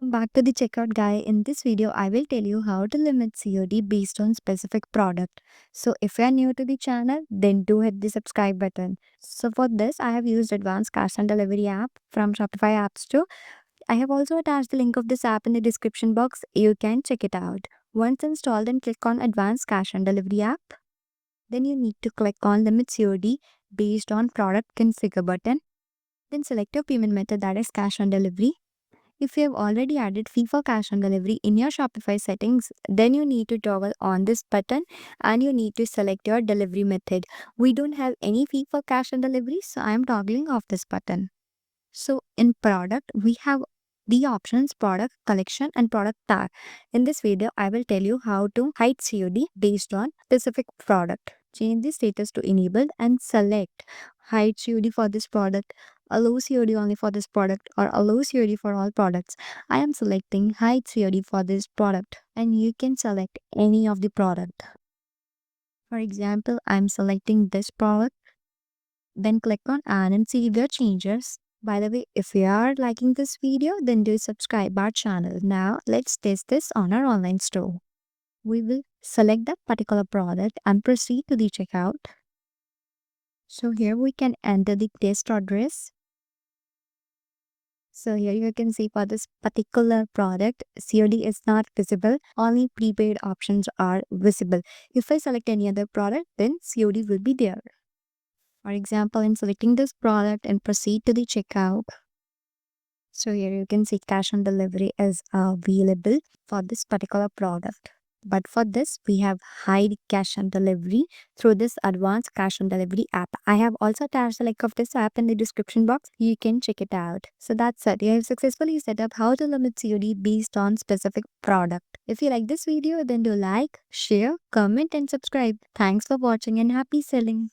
Back to the checkout guy. In this video, I will tell you how to limit COD based on specific product. So if you are new to the channel, then do hit the subscribe button. So for this, I have used Advanced Cash and Delivery app from Shopify App Store. I have also attached the link of this app in the description box. You can check it out. Once installed, then click on Advanced Cash and Delivery app. Then you need to click on Limit COD based on product configure button. Then select your payment method, that is cash on delivery. If you have already added fee for cash on delivery in your Shopify settings, then you need to toggle on this button and you need to select your delivery method. We don't have any fee for cash on delivery, so I am toggling off this button. So in product, we have the options product collection and product tag. In this video, I will tell you how to hide COD based on specific product. Change the status to enabled and select hide COD for this product, allow COD only for this product, or allow COD for all products. I am selecting hide COD for this product, and you can select any of the product. For example, I'm selecting this product, then click on add and see your changes. By the way, if you are liking this video, then do subscribe our channel. Now let's test this on our online store. We will select that particular product and proceed to the checkout. So here we can enter the test address. So here you can see for this particular product, COD is not visible. Only prepaid options are visible. If I select any other product, then COD will be there. For example, in selecting this product and proceed to the checkout. So here you can see cash on delivery is available for this particular product. But for this, we have hide cash on delivery through this Advanced Cash on Delivery app. I have also attached the link of this app in the description box. You can check it out. So that's it. You have successfully set up how to limit COD based on specific product. If you like this video, then do like, share, comment and subscribe. Thanks for watching and happy selling.